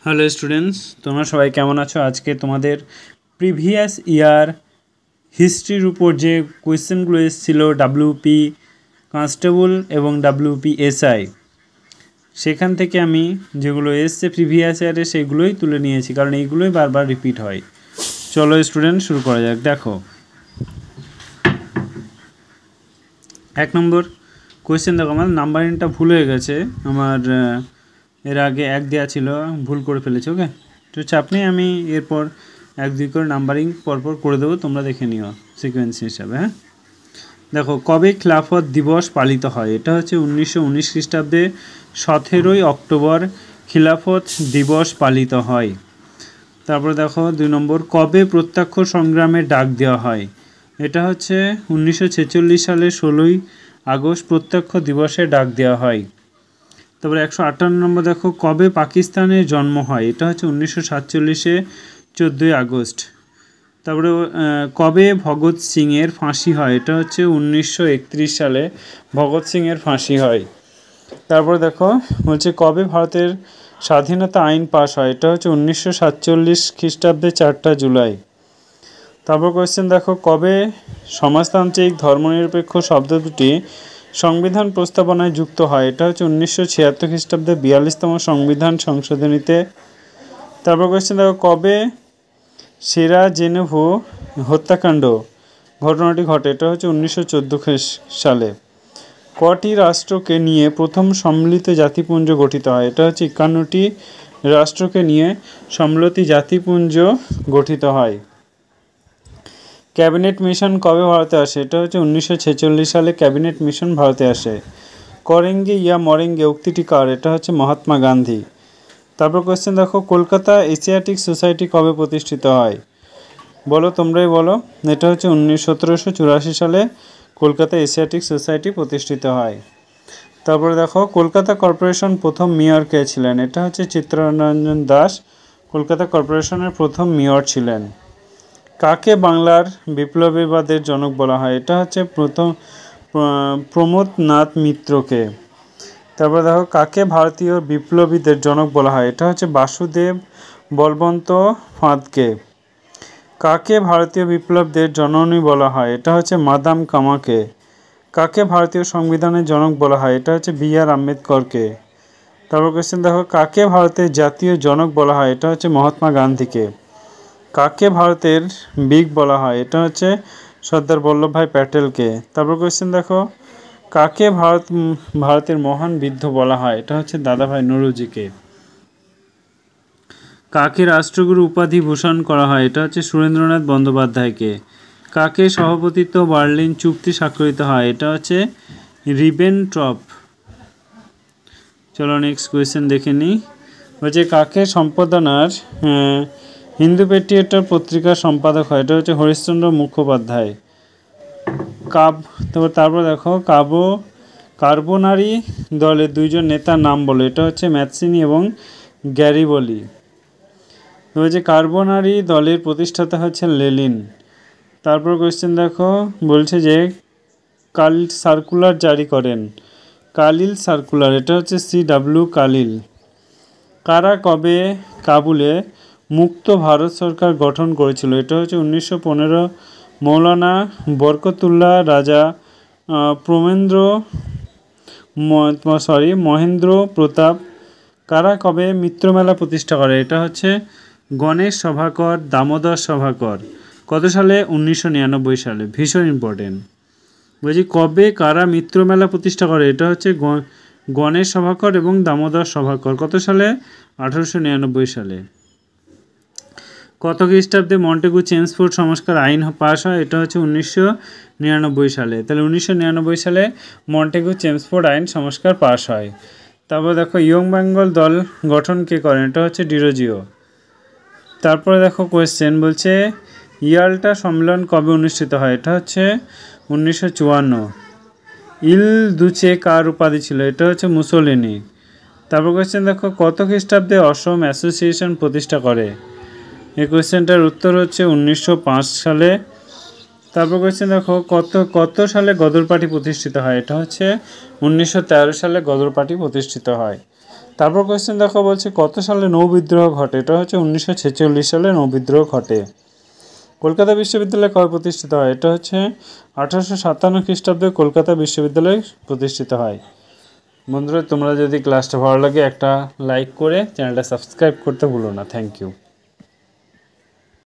Hello students, তোমরা সবাই কেমন আছো? আজকে তোমাদের প্রিভিয়াস ইয়ার হিস্ট্রির উপর যে কোয়েশ্চেনগুলো এসেছিলো ডাব্লিউপি কনস্টেবল এবং ডাব্লিউপি এসআই, সেখান থেকে আমি যেগুলো এসছে প্রিভিয়াস ইয়ারে সেগুলোই তুলে নিয়েছি, কারণ এইগুলোই বারবার রিপিট হয়। চলো স্টুডেন্ট, শুরু করা যাক। দেখো, 1 নম্বর কোয়েশ্চেন। দেখো, আমার নাম্বারিংটা ভুল হয়ে গেছে। আমার এর আগে 1 দেওয়া ছিল, ভুল করে ফেলেছি। ওকে, তো চাপ নেই, আমি এরপর 1-2 করে নাম্বারিং পরপর করে দেবো, তোমরা দেখে নিও সিকোয়েন্স হিসাবে। হ্যাঁ, দেখো, কবে খিলাফত দিবস পালিত হয়? এটা হচ্ছে 1919 খ্রিস্টাব্দে 17ই অক্টোবর খিলাফত দিবস পালিত হয়। তারপরে দেখো 2 নম্বর, কবে প্রত্যক্ষ সংগ্রামে ডাক দেওয়া হয়? এটা হচ্ছে 1946 সালে 16ই আগস্ট প্রত্যক্ষ দিবসে ডাক দেওয়া হয়। তারপরে 158 নম্বর, দেখো, কবে পাকিস্তানের জন্ম হয়? এটা হচ্ছে 1947-এ 14ই আগস্ট। তারপরে কবে ভগৎ সিংয়ের ফাঁসি হয়? এটা হচ্ছে 1931 সালে ভগৎ সিংয়ের ফাঁসি হয়। তারপরে দেখো বলছে কবে ভারতের স্বাধীনতা আইন পাশ হয়? এটা হচ্ছে 1947 খ্রিস্টাব্দে 4 জুলাই। তারপর কোয়েশ্চেন দেখো, কবে সমাজতান্ত্রিক ধর্মনিরপেক্ষ শব্দ দুটি সংবিধান প্রস্তাবনায় যুক্ত হয়? এটা হচ্ছে 1976 খ্রিস্টাব্দে 42তম সংবিধান সংশোধনীতে। তারপর কোয়েশ্চেন দেখো, কবে সেরাজেনোভো হত্যাকাণ্ড ঘটনাটি ঘটে? এটা হচ্ছে 1914 সালে। কটি রাষ্ট্রকে নিয়ে প্রথম সম্মিলিত জাতিপুঞ্জ গঠিত হয়? এটা হচ্ছে 51টি রাষ্ট্রকে নিয়ে সম্মিলিত জাতিপুঞ্জ গঠিত হয়। ক্যাবিনেট মিশন কবে ভারতে আসে? এটা হচ্ছে 1946 সালে ক্যাবিনেট মিশন ভারতে আসে। করেঙ্গে ইয়া মরেঙ্গে উক্তিটি কার? এটা হচ্ছে মহাত্মা গান্ধী। তারপর কোয়েশ্চেন দেখো, কলকাতা এশিয়াটিক সোসাইটি কবে প্রতিষ্ঠিত হয়? বলো, তোমরাই বলো। এটা হচ্ছে 1784 সালে কলকাতা এশিয়াটিক সোসাইটি প্রতিষ্ঠিত হয়। তারপরে দেখো, কলকাতা কর্পোরেশন প্রথম মেয়র কে ছিলেন? এটা হচ্ছে চিত্তরঞ্জন দাস কলকাতা কর্পোরেশনের প্রথম মেয়র ছিলেন। কাকে বাংলার বিপ্লবীবাদের জনক বলা হয়? এটা হচ্ছে প্রমথনাথ মিত্রকে। তারপরে দেখো, কাকে ভারতীয় বিপ্লবীদের জনক বলা হয়? এটা হচ্ছে বাসুদেব বলবন্ত ফাঁদকে। কাকে ভারতীয় বিপ্লবদের জননী বলা হয়? এটা হচ্ছে মাদাম কামাকে। কাকে ভারতীয় সংবিধানের জনক বলা হয়? এটা হচ্ছে বি.আর. আম্বেদকরকে। তারপর কোয়েশ্চেন দেখো, কাকে ভারতের জাতীয় জনক বলা হয়? এটা হচ্ছে মহাত্মা গান্ধীকে। কাকে ভারতের বিগ বলা হয়? এটা হচ্ছে সর্দার বল্লভভাই প্যাটেলকে। তারপর কোয়েশ্চেন দেখো, কাকে ভারতের মহান বৃদ্ধ বলা হয়? এটা হচ্ছে দাদাভাই নৌরোজিকে। কাকে রাষ্ট্রগুরু উপাধি ভূষণ করা হয়? এটা হচ্ছে সুরেন্দ্রনাথ বন্দ্যোপাধ্যায়কে। কাকে সভাপতিত্ব বার্লিন চুক্তি স্বাক্ষরিত হয়? এটা হচ্ছে রিবেনট্রপ। চলো নেক্সট কোয়েশ্চেন দেখে নিই। বলছে কাকে সম্পাদনার হিন্দু পেট্রিয়টার পত্রিকার সম্পাদক হয়? এটা হচ্ছে হরিশ্চন্দ্র মুখোপাধ্যায়। তারপর দেখো, কার্বোনারি দলের 2 জন নেতার নাম বলে। এটা হচ্ছে ম্যাথসিনি এবং গ্যারিবলি। বলছে কার্বোনারি দলের প্রতিষ্ঠাতা হচ্ছে লেনিন। তারপর কোয়েশ্চেন দেখো, বলছে যে কালিল সার্কুলার জারি করেন? কালিল সার্কুলার, এটা হচ্ছে C.W. কালিল। কারা কবে কাবুলে মুক্ত ভারত সরকার গঠন করেছিল? এটা হচ্ছে 1915 মৌলানা বরকতুল্লাহ রাজা মহেন্দ্র প্রতাপ। কারা কবে মিত্রমেলা প্রতিষ্ঠা করে? এটা হচ্ছে গণেশ সভাকর, দামোদর সভাকর। কত সালে? 1999 সালে। ভীষণ ইম্পর্টেন্ট। বলছি কবে কারা মিত্রমেলা প্রতিষ্ঠা করে? এটা হচ্ছে গণেশ সভাকর এবং দামোদর সভাকর। কত সালে? 1899 সালে। কত খ্রিস্টাব্দে মন্টেগু চেমসফোর্ড সংস্কার আইন পাশ হয়? এটা হচ্ছে 1999 সালে। তাহলে 1999 সালে মন্টেগু চেমসফোর্ড আইন সংস্কার পাশ হয়। তারপর দেখো, ইয়ং বেঙ্গল দল গঠন কে করেন? এটা হচ্ছে ডিরোজিও। তারপরে দেখো কোয়েশ্চেন, বলছে ইয়াল্টা সম্মেলন কবে অনুষ্ঠিত হয়? এটা হচ্ছে 1954। ইল দুচে কার উপাধি ছিল? এটা হচ্ছে মুসোলিনি। তারপর কোয়েশ্চেন দেখো, কত খ্রিস্টাব্দে অসম অ্যাসোসিয়েশন প্রতিষ্ঠা করে? এই কোয়েশ্চেনটার উত্তর হচ্ছে 1905 সালে। তারপর কোয়েশ্চেন দেখো, কত সালে গদর পার্টি প্রতিষ্ঠিত হয়? এটা হচ্ছে 1913 সালে গদর পার্টি প্রতিষ্ঠিত হয়। তারপর কোয়েশ্চেন দেখো বলছে কত সালে নৌ বিদ্রোহ ঘটে। এটা হচ্ছে 1946 সালে নৌ বিদ্রোহ ঘটে। কলকাতা বিশ্ববিদ্যালয় কবে প্রতিষ্ঠিত হয়। এটা হচ্ছে 1857 খ্রিস্টাব্দে কলকাতা বিশ্ববিদ্যালয় প্রতিষ্ঠিত হয়। বন্ধুরা তোমরা যদি ক্লাসটা ভালো লাগে একটা লাইক করে চ্যানেলটা সাবস্ক্রাইব করতে ভুলো না। Thank you.